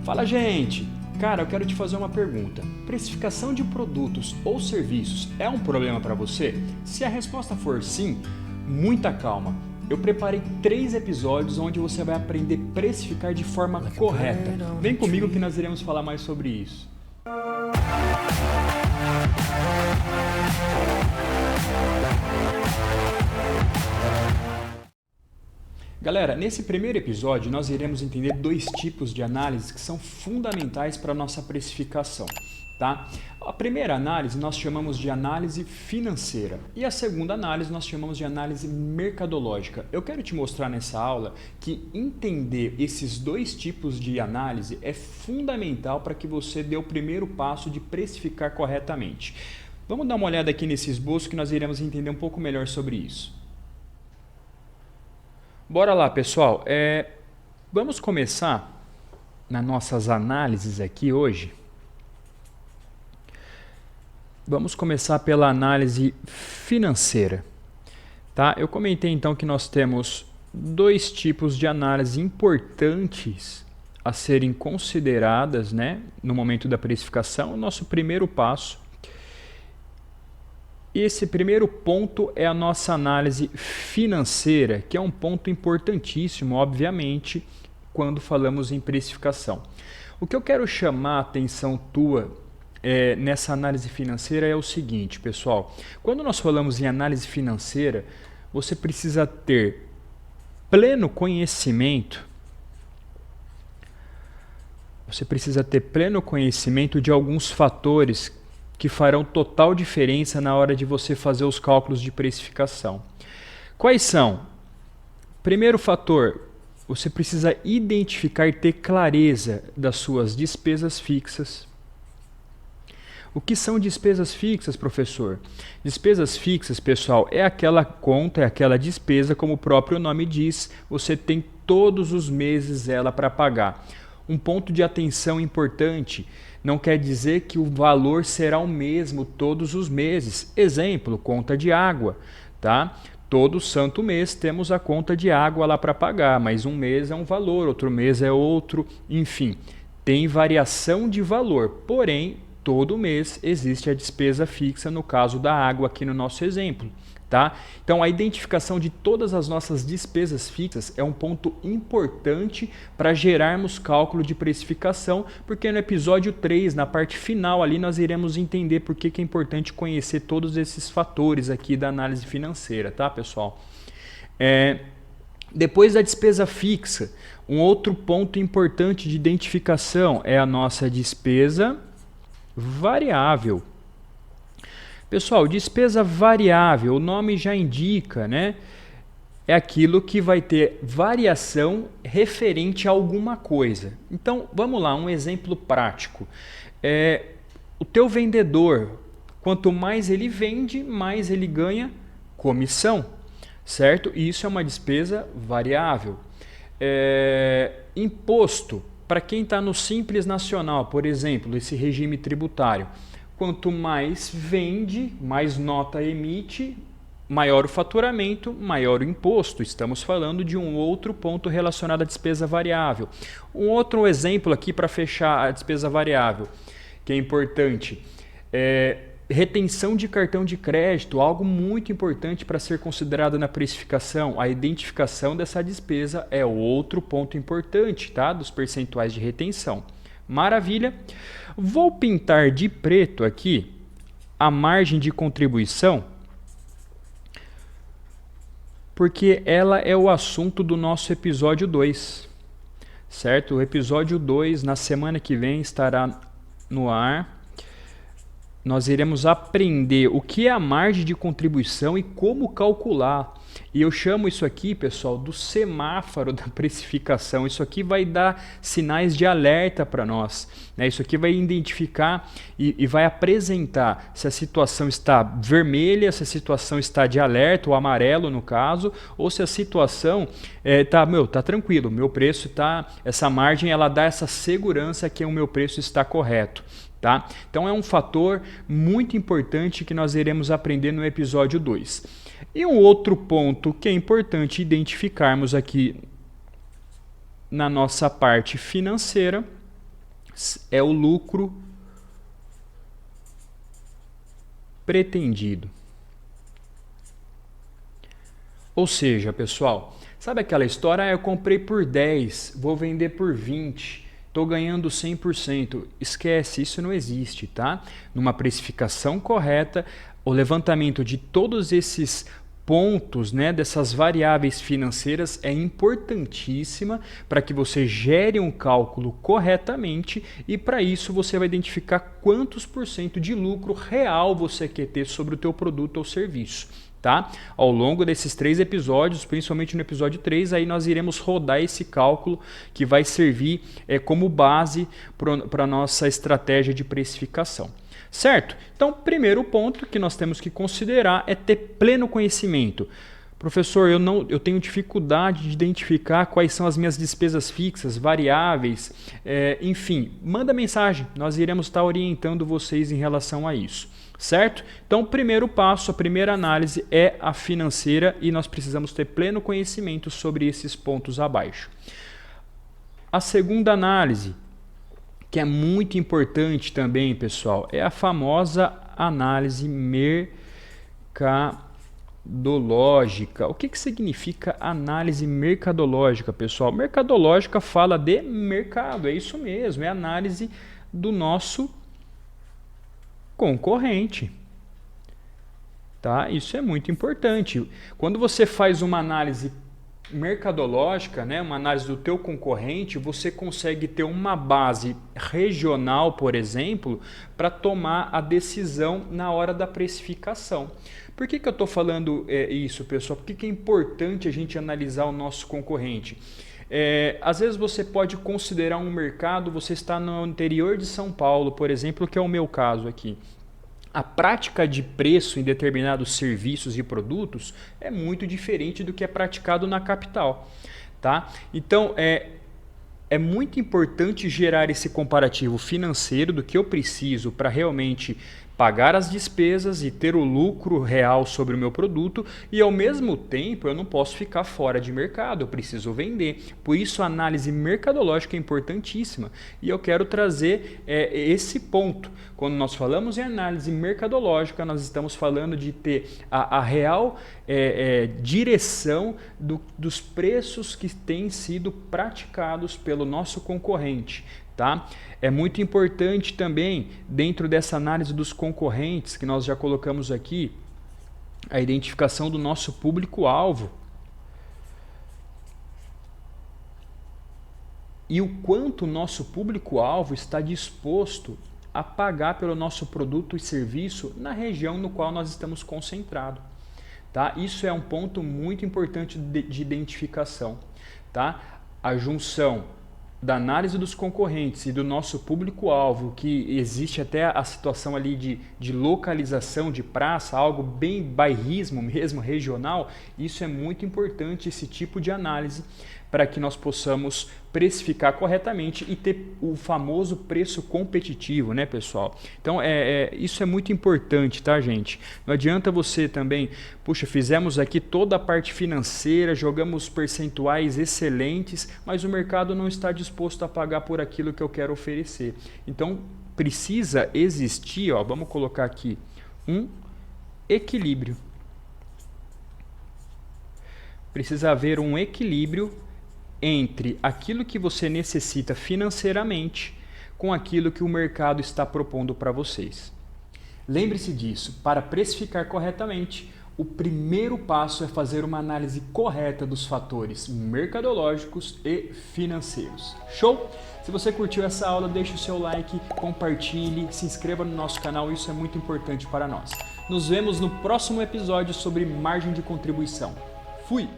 Fala, gente! Cara, eu quero te fazer uma pergunta. Precificação de produtos ou serviços é um problema para você? Se a resposta for sim, muita calma. Eu preparei 3 episódios onde você vai aprender a precificar de forma correta. Vem comigo que nós iremos falar mais sobre isso. Galera, nesse primeiro episódio nós iremos entender 2 tipos de análises que são fundamentais para a nossa precificação. Tá? A primeira análise nós chamamos de análise financeira e a segunda análise nós chamamos de análise mercadológica. Eu quero te mostrar nessa aula que entender esses 2 tipos de análise é fundamental para que você dê o primeiro passo de precificar corretamente. Vamos dar uma olhada aqui nesse esboço que nós iremos entender um pouco melhor sobre isso. Bora lá, pessoal. Vamos começar nas nossas análises aqui hoje. Vamos começar pela análise financeira. Tá? Eu comentei então que nós temos 2 tipos de análise importantes a serem consideradas, né, no momento da precificação. O nosso primeiro passo. E esse primeiro ponto é a nossa análise financeira, que é um ponto importantíssimo, obviamente, quando falamos em precificação. O que eu quero chamar a atenção tua nessa análise financeira é o seguinte, pessoal. Quando nós falamos em análise financeira, você precisa ter pleno conhecimento. Você precisa ter pleno conhecimento de alguns fatores que farão total diferença na hora de você fazer os cálculos de precificação. Quais são? Primeiro fator, você precisa identificar e ter clareza das suas despesas fixas. O que são despesas fixas, professor? Despesas fixas, pessoal, é aquela conta, é aquela despesa, como o próprio nome diz, você tem todos os meses ela para pagar. Um ponto de atenção importante, não quer dizer que o valor será o mesmo todos os meses. Exemplo, conta de água, tá? Todo santo mês temos a conta de água lá para pagar, mas um mês é um valor, outro mês é outro, enfim, tem variação de valor, porém, todo mês existe a despesa fixa no caso da água aqui no nosso exemplo. Tá? Então, a identificação de todas as nossas despesas fixas é um ponto importante para gerarmos cálculo de precificação, porque no episódio 3, na parte final ali, nós iremos entender por que é importante conhecer todos esses fatores aqui da análise financeira, tá, pessoal? Depois da despesa fixa, um outro ponto importante de identificação é a nossa despesa variável. Pessoal, despesa variável, o nome já indica, né? É aquilo que vai ter variação referente a alguma coisa. Então, vamos lá, um exemplo prático. O teu vendedor, quanto mais ele vende, mais ele ganha comissão, certo? E isso é uma despesa variável. Imposto, para quem está no Simples Nacional, por exemplo, esse regime tributário. Quanto mais vende, mais nota emite, maior o faturamento, maior o imposto. Estamos falando de um outro ponto relacionado à despesa variável. Um outro exemplo aqui para fechar a despesa variável, que é importante, retenção de cartão de crédito, algo muito importante para ser considerado na precificação. A identificação dessa despesa é outro ponto importante, tá? Dos percentuais de retenção. Maravilha! Vou pintar de preto aqui a margem de contribuição, porque ela é o assunto do nosso episódio 2, certo? O episódio 2, na semana que vem, estará no ar. Nós iremos aprender o que é a margem de contribuição e como calcular. E eu chamo isso aqui, pessoal, do semáforo da precificação. Isso aqui vai dar sinais de alerta para nós, né? Isso aqui vai identificar e vai apresentar se a situação está vermelha, se a situação está de alerta, ou amarelo no caso, ou se a situação tá tranquilo, meu preço tá, essa margem ela dá essa segurança que o meu preço está correto. Tá? Então é um fator muito importante que nós iremos aprender no episódio 2. E um outro ponto que é importante identificarmos aqui na nossa parte financeira é o lucro pretendido. Ou seja, pessoal, sabe aquela história? Eu comprei por 10, vou vender por 20, estou ganhando 100%. Esquece, isso não existe, tá? Numa precificação correta, o levantamento de todos esses pontos, né, dessas variáveis financeiras é importantíssima para que você gere um cálculo corretamente e para isso você vai identificar quantos por cento de lucro real você quer ter sobre o teu produto ou serviço. Tá? Ao longo desses 3 episódios, principalmente no episódio 3, aí nós iremos rodar esse cálculo que vai servir como base para a nossa estratégia de precificação. Certo? Então, primeiro ponto que nós temos que considerar é ter pleno conhecimento. Professor, eu tenho dificuldade de identificar quais são as minhas despesas fixas, variáveis, enfim, manda mensagem, nós iremos estar orientando vocês em relação a isso. Certo? Então, o primeiro passo, a primeira análise é a financeira e nós precisamos ter pleno conhecimento sobre esses pontos abaixo. A segunda análise, que é muito importante também, pessoal, é a famosa análise mercadológica. O que significa análise mercadológica, pessoal? Mercadológica fala de mercado, é isso mesmo, é a análise do nosso concorrente. Tá? Isso é muito importante. Quando você faz uma análise mercadológica, né, uma análise do teu concorrente, você consegue ter uma base regional, por exemplo, para tomar a decisão na hora da precificação. Por que eu estou falando isso, pessoal? Por que é importante a gente analisar o nosso concorrente? Às vezes você pode considerar um mercado, você está no interior de São Paulo, por exemplo, que é o meu caso aqui. A prática de preço em determinados serviços e produtos é muito diferente do que é praticado na capital. Tá? Então, é muito importante gerar esse comparativo financeiro do que eu preciso para realmente pagar as despesas e ter o lucro real sobre o meu produto e ao mesmo tempo eu não posso ficar fora de mercado, eu preciso vender. Por isso a análise mercadológica é importantíssima e eu quero trazer esse ponto. Quando nós falamos em análise mercadológica, nós estamos falando de ter a real direção dos preços que têm sido praticados pelo nosso concorrente. Tá? É muito importante também, dentro dessa análise dos concorrentes, que nós já colocamos aqui, a identificação do nosso público-alvo. E o quanto o nosso público-alvo está disposto a pagar pelo nosso produto e serviço na região no qual nós estamos concentrados. Tá? Isso é um ponto muito importante de identificação. Tá? A junção da análise dos concorrentes e do nosso público-alvo, que existe até a situação ali de localização de praça, algo bem bairrismo mesmo, regional, isso é muito importante, esse tipo de análise, para que nós possamos precificar corretamente e ter o famoso preço competitivo, né, pessoal? Então, isso é muito importante, tá, gente? Não adianta você também, puxa, fizemos aqui toda a parte financeira, jogamos percentuais excelentes, mas o mercado não está disposto a pagar por aquilo que eu quero oferecer. Então, precisa existir, ó, vamos colocar aqui, um equilíbrio. Precisa haver um equilíbrio entre aquilo que você necessita financeiramente com aquilo que o mercado está propondo para vocês. Lembre-se disso, para precificar corretamente, o primeiro passo é fazer uma análise correta dos fatores mercadológicos e financeiros. Show? Se você curtiu essa aula, deixe o seu like, compartilhe, se inscreva no nosso canal, isso é muito importante para nós. Nos vemos no próximo episódio sobre margem de contribuição. Fui!